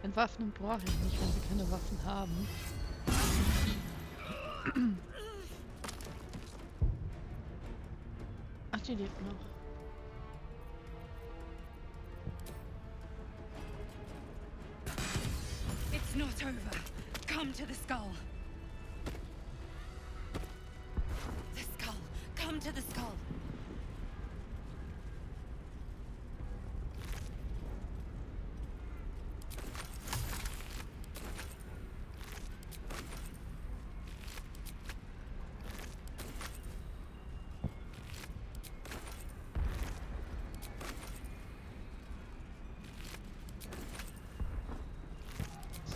Entwaffnen brauche ich nicht, wenn sie keine Waffen haben. Ach, die lebt noch. It's not over. Come to the skull. The skull. Come to the skull.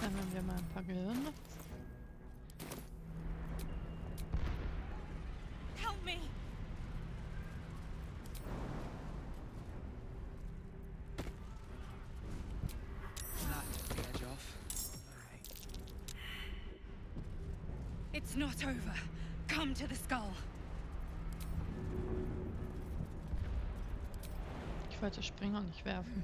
Sammeln wir mal ein paar Gehirne. Help me. That took the edge off. It's not over. Come to the skull. Ich wollte springen und nicht werfen.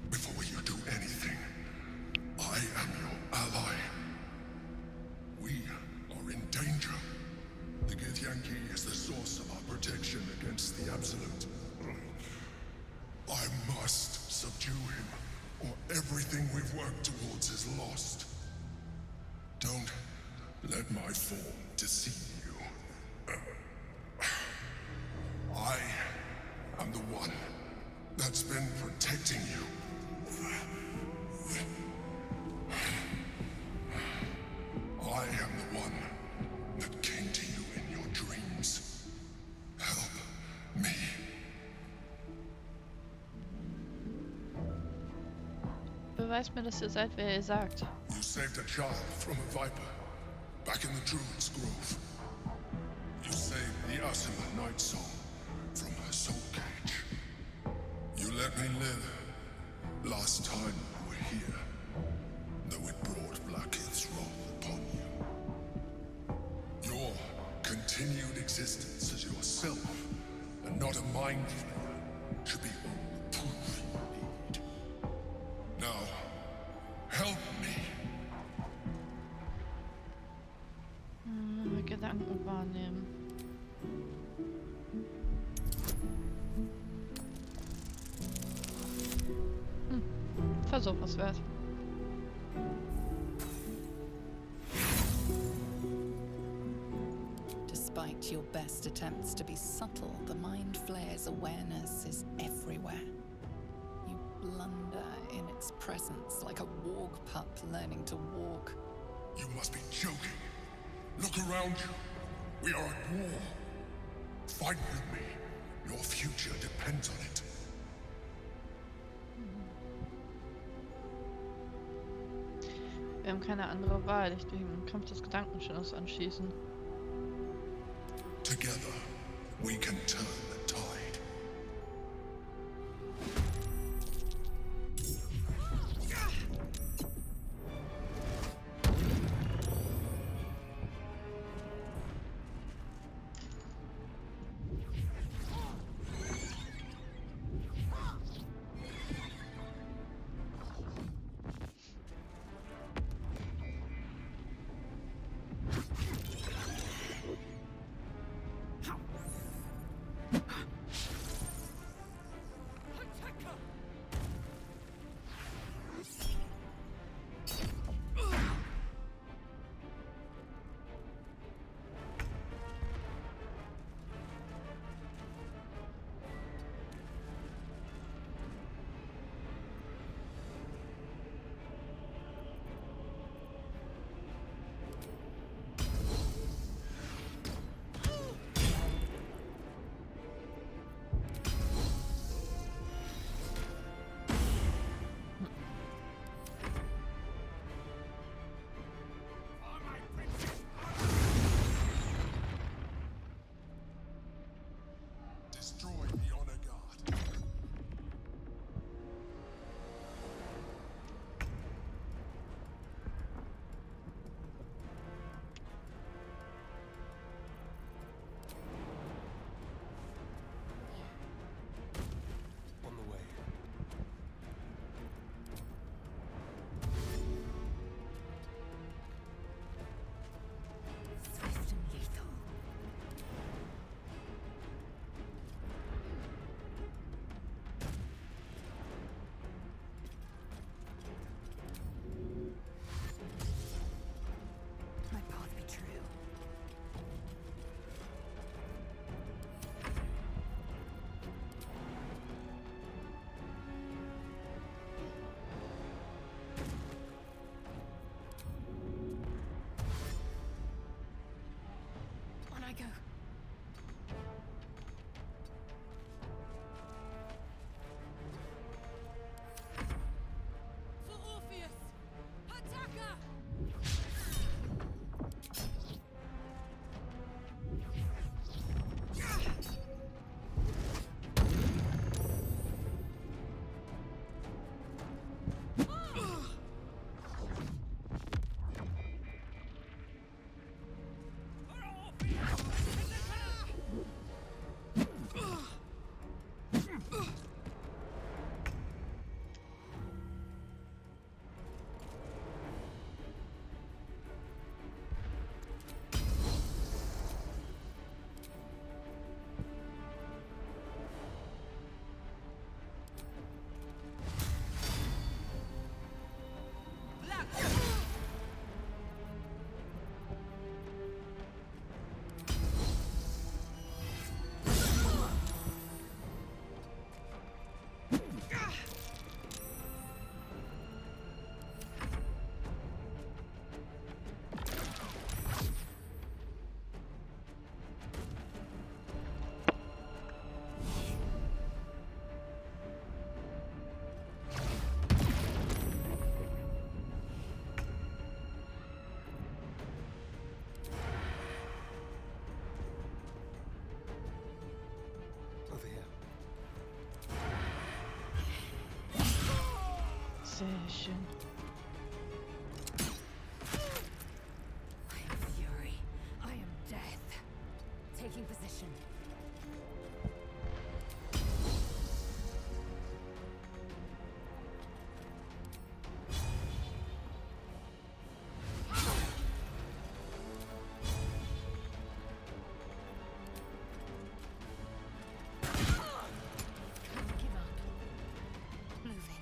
Before you do anything, I am your ally. We are in danger. The Githyanki is the source of our protection against the Absolute. I must subdue him, or everything we've worked towards is lost. Don't let my form deceive you. I am the one that's been protecting you. I am the one that came to you in your dreams. Help me. Beweist mir, dass ihr seid, wer ihr sagt. You saved a child from a viper back in the Druid's Grove. You saved the Asima Night Song from her soul cage. You let me live last time you were here, though it brought Blackheath's wrath upon you. Your continued existence as yourself, and not a mind flayer, should be all the proof you need. Now, help me. Gedanken wahrnehmen. Versuch was wert. Despite your best attempts to be subtle, the Mind Flayer's awareness is everywhere. You blunder in its presence like a warg pup learning to walk. You must be joking. Look around you. We are at war. Fight with me. Your future depends on it. Wir haben keine andere Wahl. Ich will den Kampf des Gedankenschönes anschließen. Together, we can turn the tide. destroy the honor guard. On the way. Swift and lethal. My path be true. On I go. For Orpheus! Attacker! Over here. Sehr schön. I am fury. I am death. Taking position. Can't give up. Moving.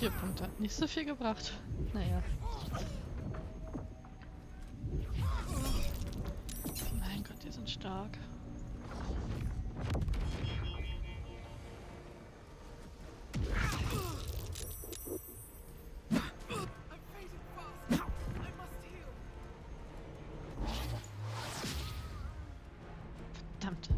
Vier Punkte. Nicht so viel gebracht. Naja. Mein Gott, die sind stark. Verdammt.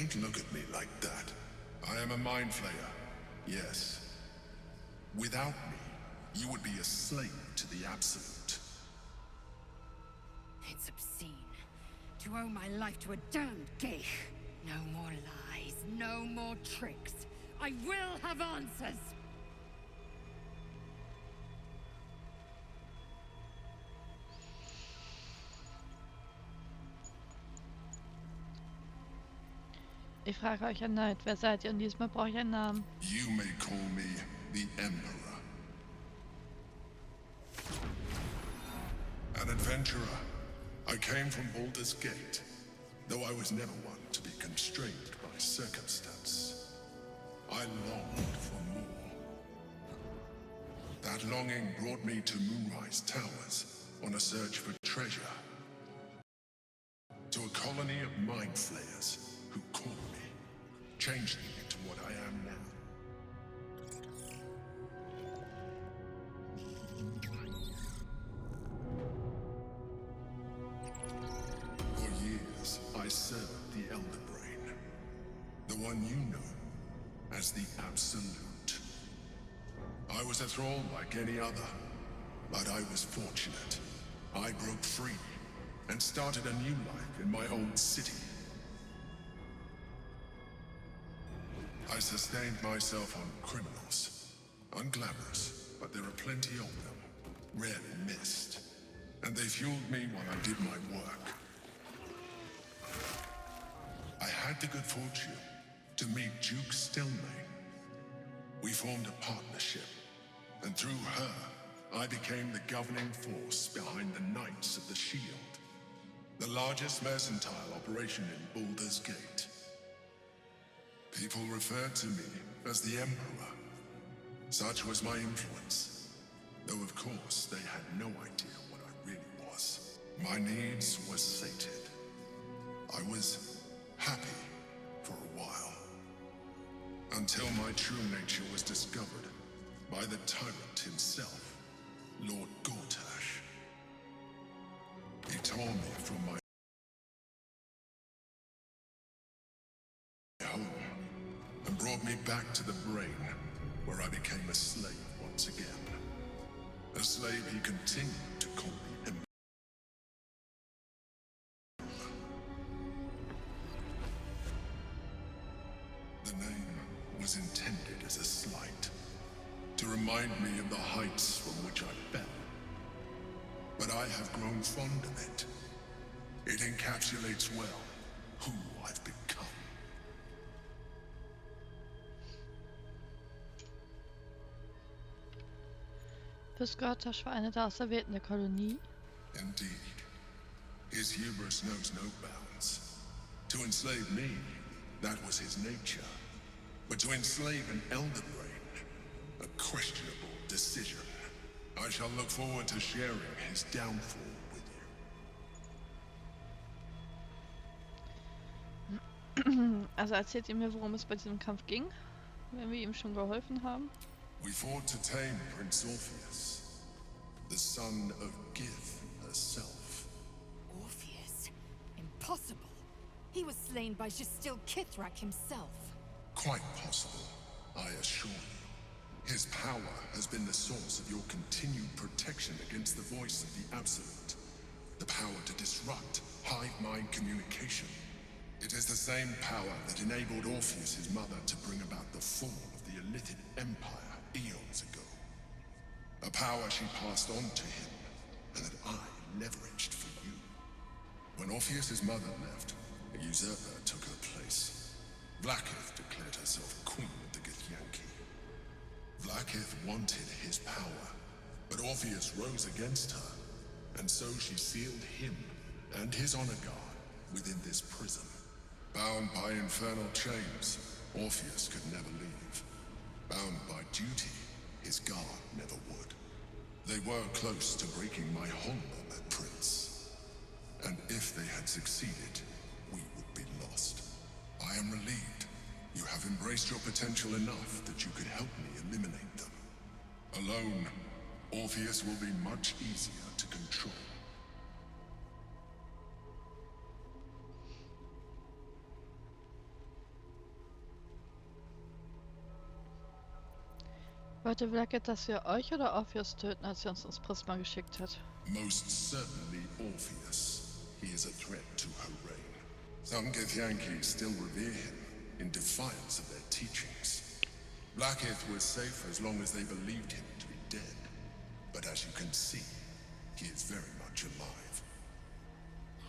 Don't look at me like that. I am a mind flayer. Yes. Without me, you would be a slave to the Absolute. It's obscene. To owe my life to a damned geich. No more lies, no more tricks. I will have answers! Ich frage euch erneut, wer seid ihr? Und diesmal brauche ich einen Namen. You may call me the Emperor. An adventurer. I came from Baldurs Gate, though I was never one to be constrained by circumstance. I longed for more. That longing brought me to Moonrise Towers on a search for treasure. To a colony of mind flayers who caught me, changed me into what I am now. For years, I served the Elder Brain, the one you know as the Absolute. I was a thrall like any other, but I was fortunate. I broke free and started a new life in my own city. I sustained myself on criminals. Unglamorous, but there are plenty of them. Rarely missed. And they fueled me while I did my work. I had the good fortune to meet Duke Stelmane. We formed a partnership, and through her, I became the governing force behind the Knights of the Shield, the largest mercantile operation in Baldurs Gate. People referred to me as the Emperor. Such was my influence, though of course they had no idea what I really was. My needs were sated. I was happy for a while, until my true nature was discovered by the tyrant himself, Lord Gortash. He tore me from my home and brought me back to the brain, where I became a slave once again. A slave he continued to call me Emperor. The name was intended as a slight, to remind me of the heights from which I fell. But I have grown fond of it. It encapsulates well who I've become. Bis Gortash war einer der Auserwählten der Kolonie. Indeed. His hubris knows no bounds. To enslave me, that was his nature. But to enslave an Elder Brain, a questionable decision. I shall look forward to sharing his downfall with you. Also erzählt ihr mir, worum es bei diesem Kampf ging, wenn wir ihm schon geholfen haben. We fought to tame Prince Orpheus, the son of Gith herself. Orpheus? Impossible. He was slain by Justil Kithrak himself. Quite possible, I assure you. His power has been the source of your continued protection against the voice of the Absolute. The power to disrupt hive mind communication. It is the same power that enabled Orpheus' mother to bring about the fall of the Illithid Empire eons ago. A power she passed on to him, and that I leveraged for you. When Orpheus' mother left, a usurper took her place. Vlaakith declared herself queen of the Githyanki. Vlaakith wanted his power, but Orpheus rose against her, and so she sealed him and his honor guard within this prison. Bound by infernal chains, Orpheus could never leave. Bound by duty, his guard never would. They were close to breaking my hold on that prince. And if they had succeeded, we would be lost. I am relieved. You have embraced your potential enough that you could help me eliminate them. Alone, Orpheus will be much easier to control. Wollte Blackett, dass wir euch oder Orpheus töten, als er uns ins Prisma geschickt hat? Most certainly Orpheus. He is a threat to her reign. Some Githyanki still revere him, in defiance of their teachings. Blacketh was safe as long as they believed him to be dead. But as you can see, he is very much alive.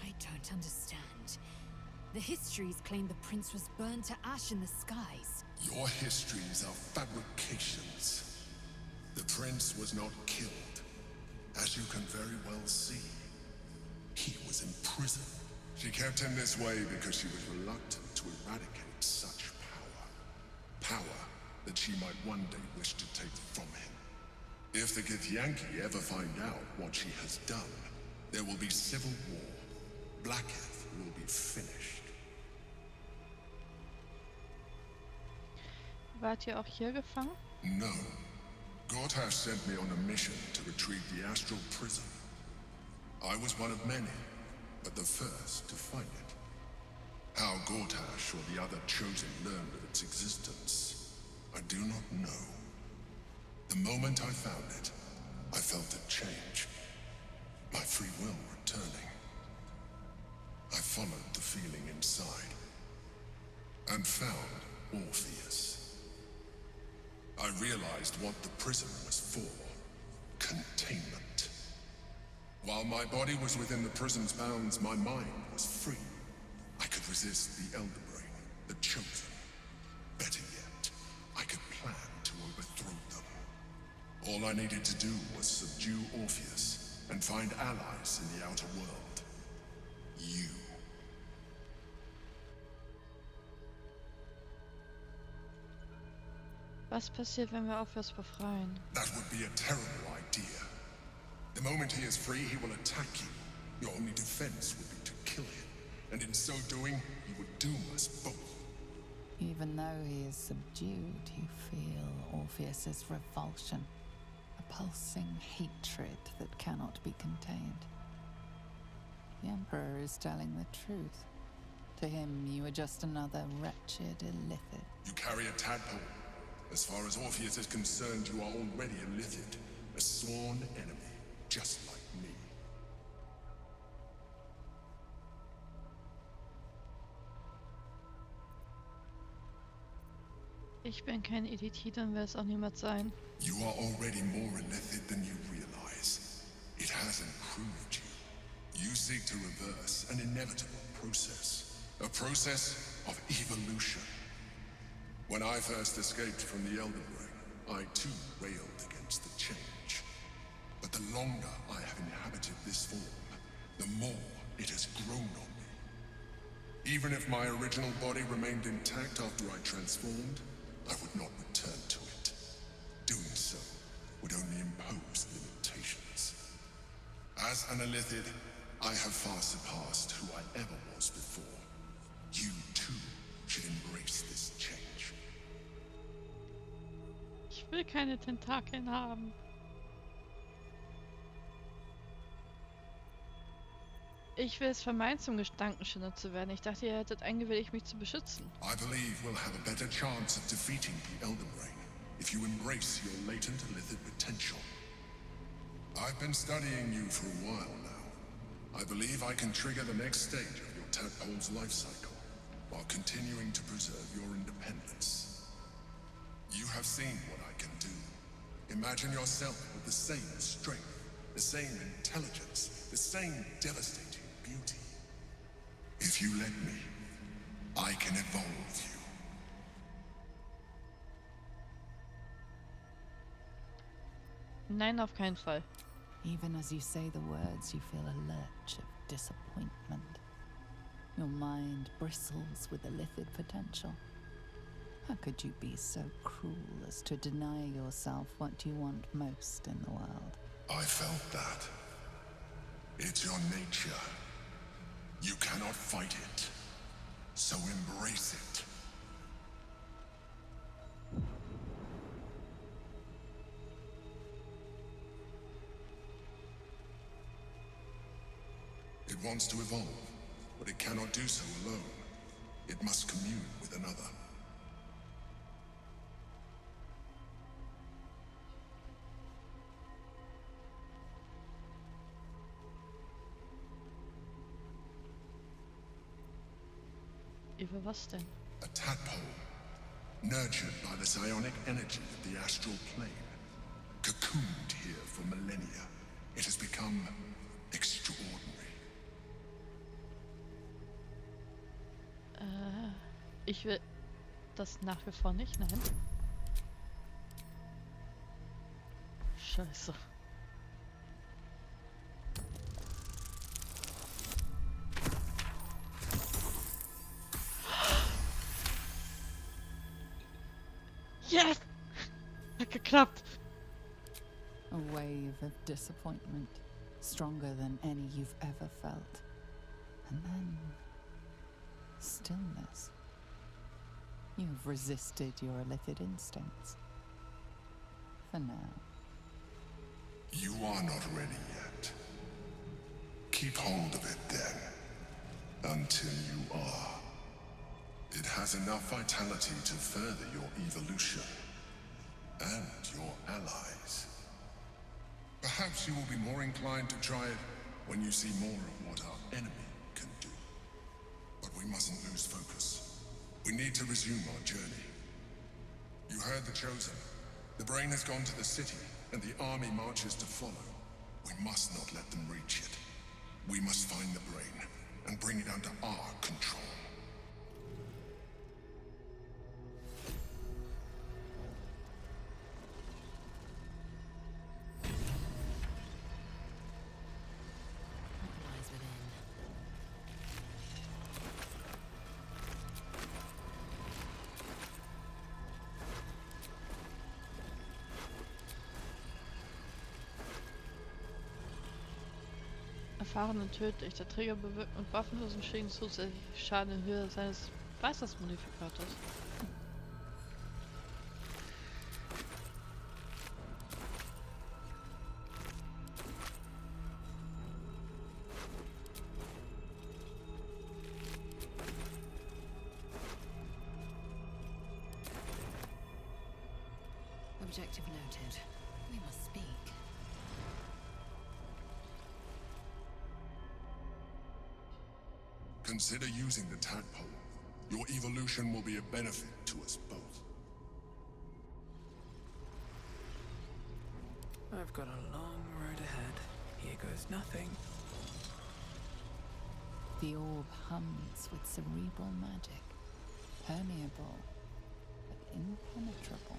I don't understand. The histories claim the prince was burned to ash in the skies. Your histories are fabrications. The prince was not killed. As you can very well see, he was imprisoned. She kept him this way because she was reluctant to eradicate such power. Power that she might one day wish to take from him. If the Githyanki ever find out what she has done, there will be civil war. Blacketh will be finished. Wart ihr auch hier gefangen? No. Gortash sent me on a mission to retrieve the astral prism. I was one of many, but the first to find it. How Gortash or the other chosen learned of its existence, I do not know. The moment I found it, I felt a change. My free will returning. I followed the feeling inside, and found Orpheus. I realized what the prism was for. Containment. While my body was within the prism's bounds, my mind was free. I could resist the Elder Brain, the Chosen. Better yet, I could plan to overthrow them. All I needed to do was subdue Orpheus and find allies in the outer world. You. Was passiert, wenn wir Orpheus befreien? That would be a terrible idea. The moment he is free, he will attack you. Your only defense would be to kill him. And in so doing, he would doom us both. Even though he is subdued, you feel Orpheus's revulsion, a pulsing hatred that cannot be contained. The Emperor is telling the truth. To him, you are just another wretched illithid. You carry a tadpole. As far as Orpheus is concerned, you are already a Lithid, a sworn enemy, just like me. Ich bin kein Elitid und will es auch niemals sein. You are already more a Lithid than you realize. It has improved you. You seek to reverse an inevitable process. A process of evolution. When I first escaped from the Elder Brain, I too railed against the change. But the longer I have inhabited this form, the more it has grown on me. Even if my original body remained intact after I transformed, I would not return to it. Doing so would only impose limitations. As an Illithid, I have far surpassed who I ever was before. You too should embrace this change. Ich will keine Tentakeln haben. Ich will es vermeiden, zum Gedankenschinder zu werden. Ich dachte, ihr hättet eingewilligt, mich zu beschützen. I believe we'll have a better chance of defeating the Elder Brain if you embrace your latent Illithid potential. I've been studying you for a while now. I believe I can trigger the next stage of your tadpole's life cycle, while continuing to preserve your independence. You have seen what I can do. Imagine yourself with the same strength, the same intelligence, the same devastating beauty. If you let me, I can evolve you. Nein, auf keinen Fall. Even as you say the words, you feel a lurch of disappointment. Your mind bristles with illithid potential. How could you be so cruel as to deny yourself what you want most in the world? I felt that. It's your nature. You cannot fight it. So embrace it. It wants to evolve, but it cannot do so alone. It must commune with another. Über was denn? A tadpole, nurtured by the psionic energy of the astral plane, cocooned here for millennia. It has become extraordinary. Ich will das nach wie vor nicht, nein. Scheiße. Yes! Hat geklappt. A wave of disappointment, stronger than any you've ever felt. And then stillness. You've resisted your illicit instincts. For now. You are not ready yet. Keep hold of it then, until you are. It has enough vitality to further your evolution, and your allies. Perhaps you will be more inclined to try it when you see more of what our enemy can do. But we mustn't lose focus. We need to resume our journey. You heard the Chosen. The brain has gone to the city, and the army marches to follow. We must not let them reach it. We must find the brain, and bring it under our control. Erfahrene tödlich. Der Träger bewirkt mit waffenlosen Schlägen zusätzlich Schaden in Höhe seines Weisheitsmodifikators. Objective noted. We must speak. Consider using the tadpole. Your evolution will be a benefit to us both. I've got a long road ahead. Here goes nothing. The orb hums with cerebral magic, permeable but impenetrable.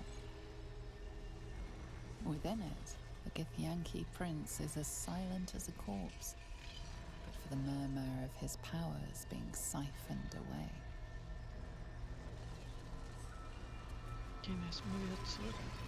Within it, the Githyanki prince is as silent as a corpse, but for the murmur of his powers being siphoned away. Gehen wir erstmal wieder zurück.